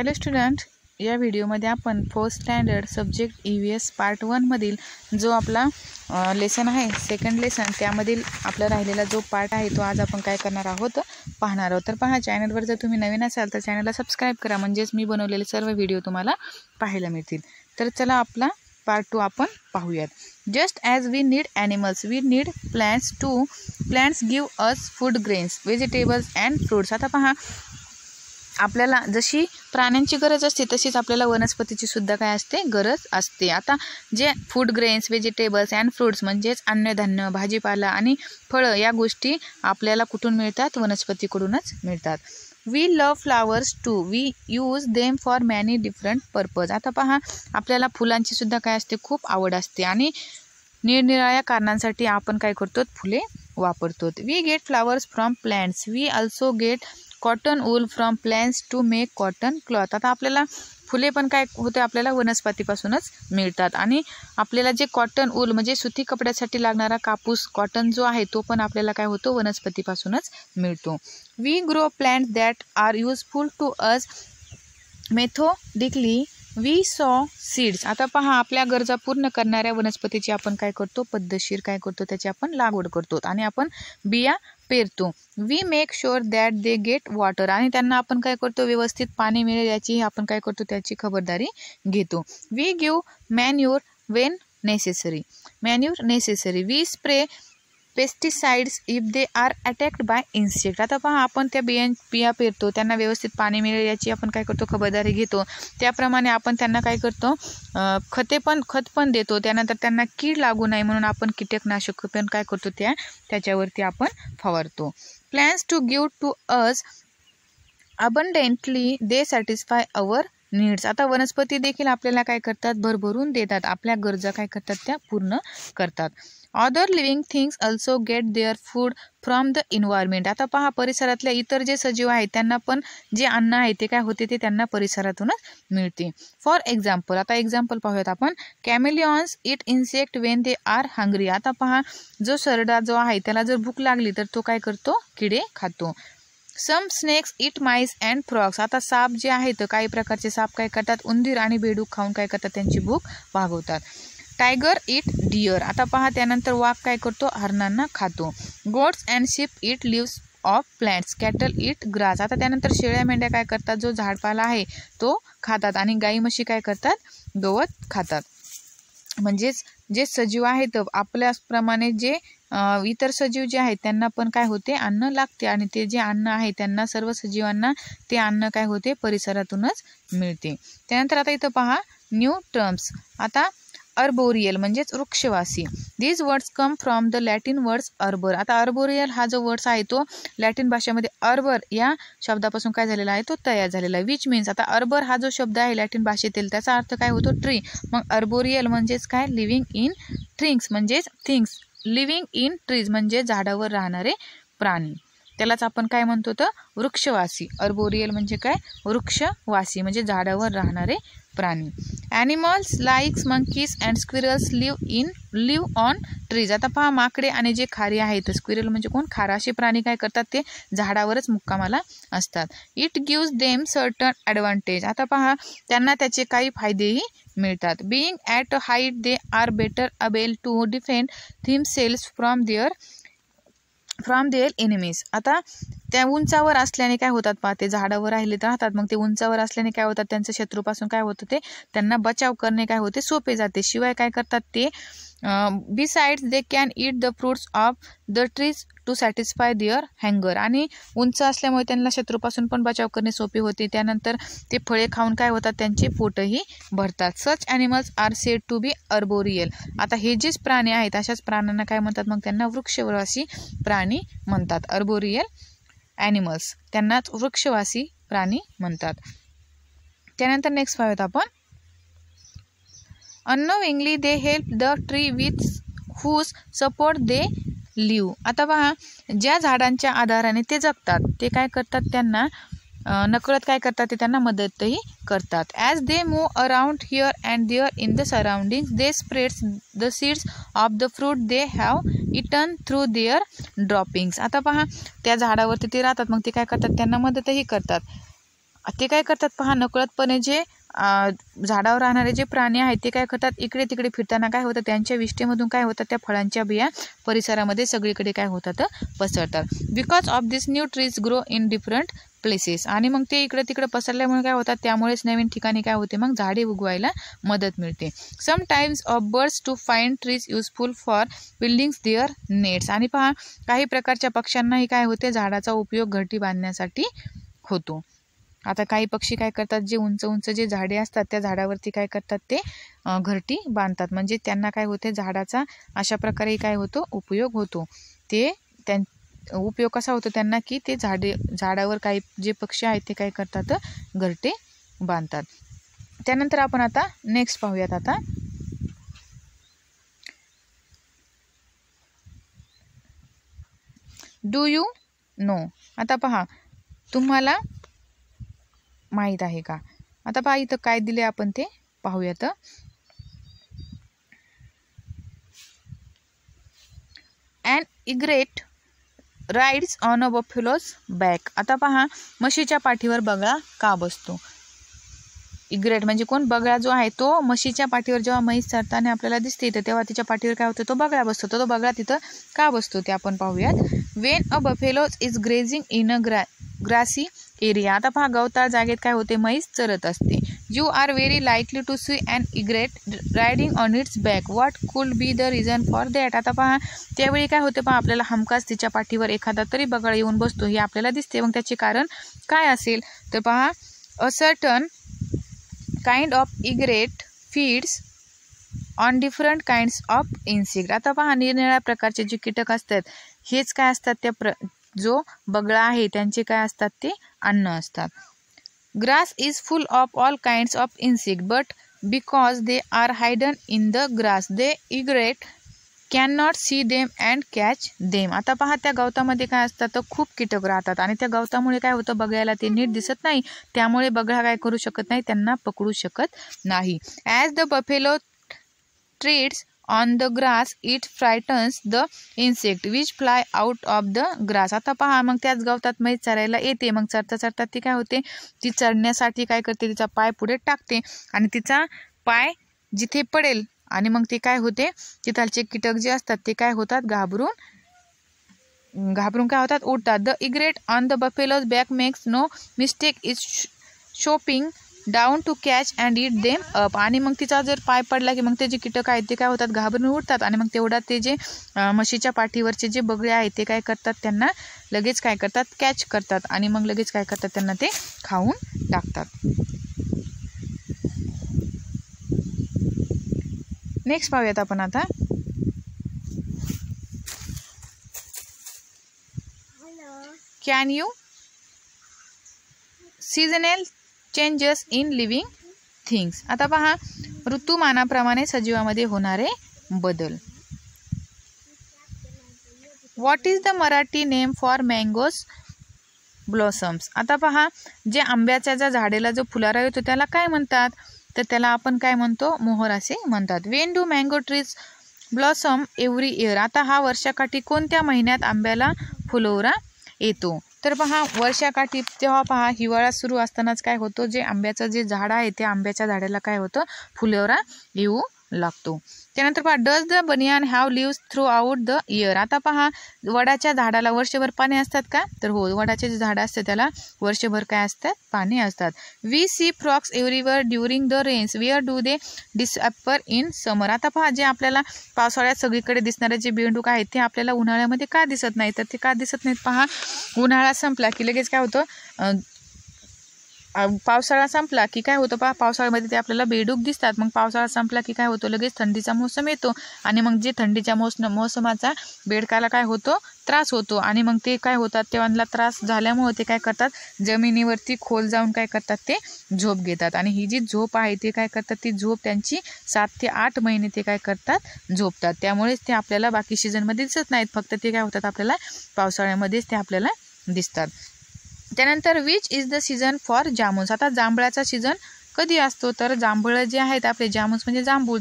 Hello student, या व्हिडिओमध्ये आपण 4th standard subject EVS part 1 मधील जो आपला लेसन आहे, सेकंड लेसन, त्यामधील आपला राहिलेला जो पार्ट आहे तो आज आपण काय करणार आहोत, पाहणार आहोत। तर पहा, चॅनलवर जर तुम्ही नवीन असाल तर चॅनलला सबस्क्राइब करा, म्हणजेच मी बनवलेले सर्व व्हिडिओ तुम्हाला पाहायला मिळतील। तर चला आपला पार्ट 2 आपण पाहूयात। Just as we need animals we need plants too, plants give us food, grains, vegetables and fruits. आता पहा, आपल्याला जशी प्राण्यांची गरज असते तशीच आपल्याला वनस्पतीची सुद्धा काय असते, गरज असते। आता जे food, grains, vegetables and fruits म्हणजेच अन्नधान्य, भाजीपाला आणि फळं या गोष्टी आपल्याला कुठून मिळतात, वनस्पतीकडूनच मिळतात। We love flowers too, we use them for many different purpose. आता पहा, आपल्याला फुलांची सुद्धा काय असते, खूप आवड असते आणि निरनिराळ्या कारणांसाठी आपण काय करतो, फुले वापरतो। We get flowers from plants, we also get cotton wool from plants to make cotton cloth. आता आपल्याला फुले पण काय होते, आपल्याला वनस्पतीपासूनच मिळतात आणि आपल्याला जे कॉटन वूल म्हणजे सुती कपड्यासाठी लागणारा कापूस, कॉटन जो आहे तो पण आपल्याला काय होतो, वनस्पतीपासूनच मिळतो। We grow plants that are useful to us methodically, we sow seeds. आता पहा, आपल्या गरजा पूर्ण करणाऱ्या वनस्पतीची आपण काय करतो, पद्धतशीर काय करतो, त्याची आपण लागवड करतो आणि आपण बिया पेरतो। We make sure that they get water, आणि त्यांना आपण काय करतो, व्यवस्थित पाणी मिळेल याची आपण काय करतो, त्याची खबरदारी घेतो। We give manure when necessary, manure necessary. We spray pesticides if they are attacked by insect. आता पहा, आपण त्या बिया पेरतो, त्यांना व्यवस्थित पाणी मिळेल याची आपण काय करतो, खबरदारी घेतो। त्याप्रमाणे आपण त्यांना काय करतो, खत पण देतो। त्यानंतर त्यांना कीड लागू नये म्हणून आपण कीटकनाशक पण काय करतो, त्याच्यावरती आपण फवारतो। Plants to give to us abundantly, they satisfy our needs. आता वनस्पती देखील आपल्याला काय करतात, भरभरून देतात, आपल्या गरजा काय करतात, त्या पूर्ण करतात। Other living things also get their food from the environment. आता पहा, परिसरातल्या इतर जे सजीव आहेत त्यांना पण जे अन्न आहे ते काय होते, ते त्यांना परिसरातूनच मिळते। फॉर एक्झाम्पल, आता एक्झाम्पल पाहूयात आपण। Chameleons eat insect when they are hungry. आता पहा, जो सरडा जो आहे त्याला जर भूक लागली तर तो काय करतो, किडे खातो। Some snakes eat mice and frogs. आता साप जे आहेत, काही प्रकारचे साप काय करतात, उंदीर आणि बेडूक खाऊन काय करतात, त्यांची भूक भागवतात। Tiger it dear. आता पहा, त्यानंतर वाघ काय करतो, हरणांना खातो। Goats and sheep eat leaves of plants, cattle eat grass. आता त्यानंतर शेळ्या मेंढ्या काय करतात, जो झाडपाला आहे तो खातात आणि गाई म्हशी काय करतात, गवत खातात। म्हणजेच जे सजीव आहेत आपल्याप्रमाणे जे इतर सजीव जे आहेत त्यांना पण काय होते, अन्न लागते आणि ते जे अन्न आहे त्यांना, सर्व सजीवांना ते अन्न काय होते, परिसरातूनच मिळते। त्यानंतर आता इथं पहा, न्यू टर्म्स। आता अर्बोरियल म्हणजेच वृक्षवासी। These words come from the Latin words arbor. आता अर्बोरियल हा जो वर्ड्स आहे तो लॅटिन भाषेमध्ये अर्बर या शब्दापासून काय झालेला आहे, तो तयार झालेला आहे। विच मीन्स, आता अर्बर हा जो शब्द आहे लॅटिन भाषेतील त्याचा अर्थ काय होतो, ट्री। मग अर्बोरियल म्हणजेच काय, लिव्हिंग इन थिंग्स म्हणजेच थिंग्स, लिव्हिंग इन ट्रीज म्हणजे झाडावर राहणारे प्राणी, त्यालाच आपण काय म्हणतो, तर वृक्षवासी। अर्बोरियल म्हणजे काय, वृक्षवासी म्हणजे झाडावर राहणारे प्राणी। Animals likes monkeys and squirrels live on trees. आता पहा, माकडे आणि जे खारी आहेत, स्क्विरल म्हणजे कोण, खारा, असे प्राणी काय करतात, ते झाडावरच मुक्कामाला असतात। It gives them certain advantage. आता पहा, त्यांना त्याचे काही फायदेही मिळतात। Being at height they are better able to defend themselves from their enemies. आता त्या उंचावर असल्याने काय होतात, पहा, ते झाडावर राहिले तर राहतात, मग ते उंचावर असल्याने काय होतात, त्यांच्या शत्रूपासून काय होतं, ते त्यांना बचाव करणे काय होते, सोपे जाते। शिवाय काय करतात ते, besides they can eat the fruits of the trees to satisfy their हँगर। आणि उंच असल्यामुळे त्यांना शत्रूपासून पण बचाव करणे सोपे होते। त्यानंतर ते फळे खाऊन काय होतात, त्यांचे पोटही भरतात। सच animals R sed to be arboreal. आता हे जेच प्राणी आहेत अशाच प्राण्यांना काय म्हणतात, मग त्यांना वृक्षवासी प्राणी म्हणतात। अर्बोरियल ॲनिमल्स, त्यांनाच वृक्षवासी प्राणी म्हणतात। त्यानंतर नेक्स्ट पाहूयात आपण। Unknowingly they help the tree with whose support they live. आता पहा, ज्या झाडांच्या आधाराने ते जगतात ते काय करतात, त्यांना नकळत काय करतात, ते त्यांना मदतही करतात। As they move around here and there in the surroundings they spreads the seeds of the fruit they have eaten through their droppings. आता पहा, त्या झाडावरती ते राहतात, मग ते काय करतात, त्यांना मदतही करतात। ते काय करतात पहा, नकळतपणे जे झाडावर राहणारे जे प्राणी आहेत ते काय करतात, इकडे तिकडे फिरताना काय होतं, त्यांच्या विष्ठेमधून काय होतं, त्या फळांच्या बिया परिसरामध्ये सगळीकडे काय होतात, पसरतात. Because of this new trees grow in different places. आणि मग ते इकडे तिकडे पसरल्यामुळे काय होतात, त्यामुळेच नवीन ठिकाणी काय होते, मग झाडे उगवायला मदत मिळते. Some times of birds to find trees useful for buildings their nets. आणि पहा, काही प्रकारच्या पक्ष्यांनाही काय होते, झाडाचा उपयोग घरटी बांधण्यासाठी होतो. आता काही पक्षी काय करतात, जे उंच उंच जे झाडे असतात त्या झाडावरती काय करतात, ते घरटी बांधतात. म्हणजे त्यांना काय होते, झाडाचा अशा प्रकारे काय होतो, उपयोग होतो. ते उपयोग कसा होतो त्यांना, की ते झाडावर काही जे पक्षी आहेत ते काय करतात, घरटे बांधतात. त्यानंतर आपण आता नेक्स्ट पाहूयात. आता डू यू नो. आता पहा, तुम्हाला माहीत आहे का. आता पहा इथं काय दिले आपण ते पाहूयात. And egret rides on a buffaloes back. आता पहा, म्हशीच्या पाठीवर बगळा का बसतो. इग्रेट म्हणजे कोण, बगळा जो आहे तो म्हशीच्या पाठीवर जेव्हा म्हैस चरताना आपल्याला दिसते तर तेव्हा तिच्या पाठीवर काय होतं, तो बगळा बसतो. तो बगळा तिथं का बसतो ते आपण पाहूयात. When a buffaloes is grazing in a grassy area. आता पहा, गवताळ जागेत काय होते, म्हैस चरत असते. You are very likely to see and egret riding on its back. What could be the reason for that. आता पहा, त्यावेळी काय होते पहा, आपल्याला हमखास तिच्या पाठीवर एखादा तरी बगळा येऊन बसतो हे आपल्याला दिसते. मग त्याचे कारण काय असेल तर पहा, a certain kind of egret feeds on different kinds of insect. आता पहा, निरनिराळ्या प्रकारचे जे कीटक असतात हेच काय असतात, त्या जो बगळा आहे त्यांचे काय असतात, ते अन्न असतात. Grass is full of all kinds of insect but because they are hidden in the grass the egret can not see them and catch them. आता पहा, त्या गवतामध्ये काय असतात, तर खूप कीटक राहतात आणि त्या गवतामुळे काय होतं, बगळ्याला ते नीट दिसत नाही. त्यामुळे बगळा काय करू शकत नाही, त्यांना पकडू शकत नाही. As the buffalo treads on the grass it frightens the insect which fly out of the grass. आता पहा, मग त्याच गवतात म्हैस चरायला येते. मग चरता चरता ती काय होते, ती चरण्यासाठी काय करते, तिचा पाय पुढे टाकते आणि तिचा पाय जिथे पडेल आणि मग ते काय होते, तिथालचे कीटक जे असतात ते काय होतात, घाबरून काय होतात, उडतात. The egret on the buffalo's back makes no mistake is shopping down to catch and eat them up. आणि मग तिचा जर पाय पडला की मग ते जे कीटक आहेत ते काय होतात, घाबरून उडतात आणि मग तेवढा ते जे म्हशीच्या पाठीवरचे जे बगळे आहेत ते काय करतात, त्यांना लगेच काय करतात, कॅच करतात आणि मग लगेच काय करतात, त्यांना ते खाऊन टाकतात. नेक्स्ट पाहूयात आपण आता. Can you seasonal changes in living things. आता पहा, ऋतुमानाप्रमाणे सजीवामध्ये होणारे बदल. What is the Marathi name for mangoes blossoms. आता पहा, जे आंब्याच्या ज्या झाडेला जो फुलारा येतो त्याला काय म्हणतात, तर त्याला आपण काय म्हणतो, मोहर असे म्हणतात. Wien do mango trees blossom every year. आता हा वर्षाकाठी कोणत्या महिन्यात आंब्याला फुलोरा येतो, तर पहा, वर्षाकाठी तेव्हा पहा, हिवाळा सुरू असतानाच काय होतो, जे आंब्याचं जे झाड आहे त्या आंब्याच्या झाडाला काय होतं, फुलोरा येऊ लागतो. त्यानंतर पहा, does the banyan have leaves throughout the year. आता पहा, वडाच्या झाडाला वर्षभर पाने असतात का, तर हो, वडाचे जे झाड असते त्याला वर्षभर काय असतात, पाने असतात. We see frogs everywhere during the rains where do they disappear in summer. आता पहा, जे आपल्याला पावसाळ्यात सगळीकडे दिसणारे जे बेंडूक आहेत ते आपल्याला उन्हाळ्यामध्ये का दिसत नाही, तर ते का दिसत नाहीत, पहा, उन्हाळा संपला की लगेच काय होतं, पावसाळा संपला की काय होतं पहा, पावसाळ्यामध्ये ते आपल्याला बेडूक दिसतात. मग पावसाळा संपला की काय होतं, लगेच थंडीचा मोसम येतो आणि मग जे थंडीच्या मोसमाचा बेडकाला काय होतो, त्रास होतो आणि मग ते काय होतात, तेव्हा त्रास झाल्यामुळे ते काय करतात, जमिनीवरती खोल जाऊन काय करतात, ते झोप घेतात आणि ही जी झोप आहे ते काय करतात, ती झोप त्यांची 7 ते 8 महिने ते काय करतात, झोपतात. त्यामुळेच ते आपल्याला बाकी सीझनमध्ये दिसत नाहीत, फक्त ते काय होतात, आपल्याला पावसाळ्यामध्येच ते आपल्याला दिसतात. त्यानंतर which is the season for jamuns. आता जांभळाचा सीझन कधी असतो, तर जांभळं जे आहेत आपले, जामुन्स म्हणजे जांभूळ,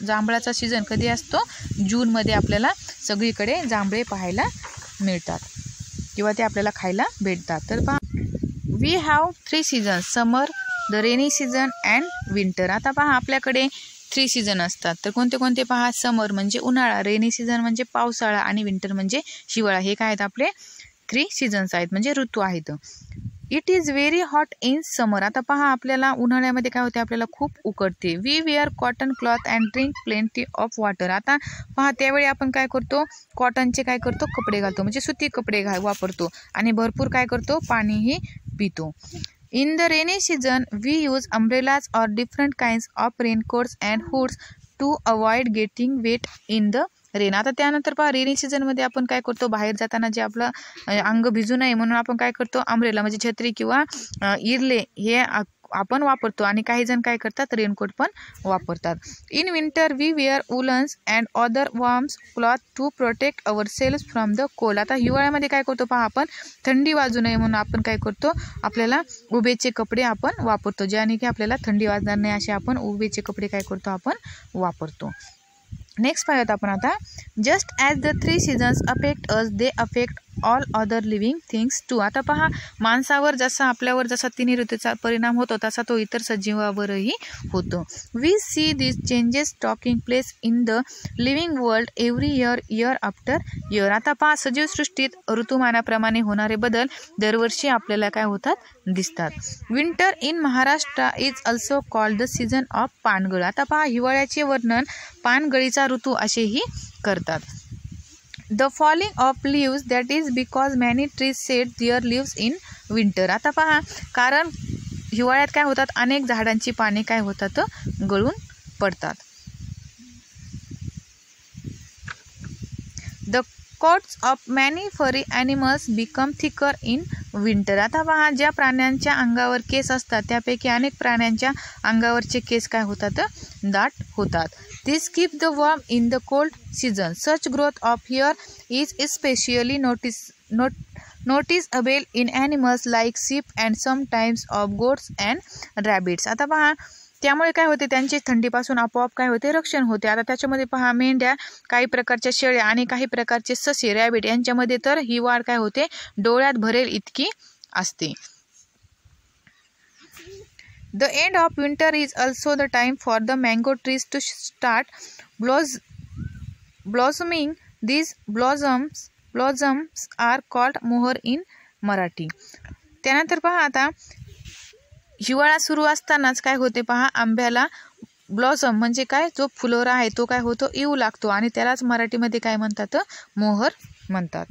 जांभळाचा सीझन कधी असतो, जूनमध्ये आपल्याला सगळीकडे जांभळे पाहायला मिळतात किंवा ते आपल्याला खायला भेटतात. तर पहा, we have 3 seasons, summer, the rainy season and winter. आता पहा आपल्याकडे 3 सीझन असतात. तर कोणते कोणते पहा, समर म्हणजे उन्हाळा, रेनी सीझन म्हणजे पावसाळा आणि विंटर म्हणजे हिवाळा. हे काय आहेत आपले 3 सीझन्स आहेत म्हणजे ऋतू आहेत. It is very hot in summer. आता पहा आपल्याला उन्हाळ्यामध्ये काय होते, आपल्याला खूप उकडते. We wear cotton cloth and drink plenty of water. आता पहा त्यावेळी आपण काय करतो, कॉटनचे काय करतो कपडे घालतो म्हणजे सुती कपडे वापरतो आणि भरपूर काय करतो पाणीही पितो. In the rainy season, we use umbrellas or different kinds of raincoats and hoods to avoid getting wet in the rain. आता त्यानंतर पहा रेनी सीझनमध्ये आपण काय करतो, बाहेर जाताना जे आपलं अंग भिजू नये म्हणून आपण काय करतो, अम्ब्रेला म्हणजे छत्री किंवा इरले हे आपण वापरतो आणि काही जण काय करतात रेनकोट पण वापरतात. In winter we wear woollens and other warms cloth to protect our selves from the cold. आता हिवाळ्यामध्ये काय करतो पहा आपण थंडी वाजू नये म्हणून आपण काय करतो, आपल्याला उभेचे कपडे आपण वापरतो, ज्याने की आपल्याला थंडी वाजणार नाही असे आपण उभेचे कपडे काय करतो आपण वापरतो. नेक्स्ट पाहूयात आपण आता, just as the 3 seasons affect us they affect all other living things too. आता पहा माणसावर जसा आपल्यावर जसा 3 ऋतूचा परिणाम होतो तसा तो इतर सजीवावरही होतो. We see this changes talking place in the living world every year after year. आता पहा सजीवसृष्टीत ऋतुमानाप्रमाणे होणारे बदल दरवर्षी आपल्याला काय होतात दिसतात. Winter in Maharashtra is also called the season of पानगळ. आता पहा हिवाळ्याचे वर्णन पानगळीचा ऋतू असेही करतात. The falling of leaves, that is because many trees shed their leaves in winter. आता पहा कारण हिवाळ्यात काय होतात, अनेक झाडांची पाने काय होतात गळून पडतात. The coats of many furry animals become thicker in winter. आता पहा ज्या प्राण्यांच्या अंगावर केस असतात त्यापैकी अनेक प्राण्यांच्या अंगावरचे केस काय होतात दाट होतात. This keep the warm in the cold season. Such growth of hair is especially noticeable in animals like sheep and sometimes of goats and rabbits. आता पहा त्यामुळे काय होते, त्यांचे थंडीपासून आपोआप काय होते रक्षण होते. आता त्याच्यामध्ये पहा मेंढ्या, काही प्रकारच्या शेळ्या आणि काही प्रकारचे ससे रॅबिट यांच्यामध्ये तर ही वाढ काय होते डोळ्यात भरेल इतकी असते. The end of winter is also the time for the mango trees to start blossoming. These blossoms are called मोहर in मराठी. त्यानंतर पहा आता हिवाळा सुरू असतानाच काय होते पहा आंब्याला ब्लॉसम म्हणजे काय, जो फुलोरा आहे तो काय होतो येऊ लागतो आणि त्यालाच मराठीमध्ये काय म्हणतात मोहर म्हणतात.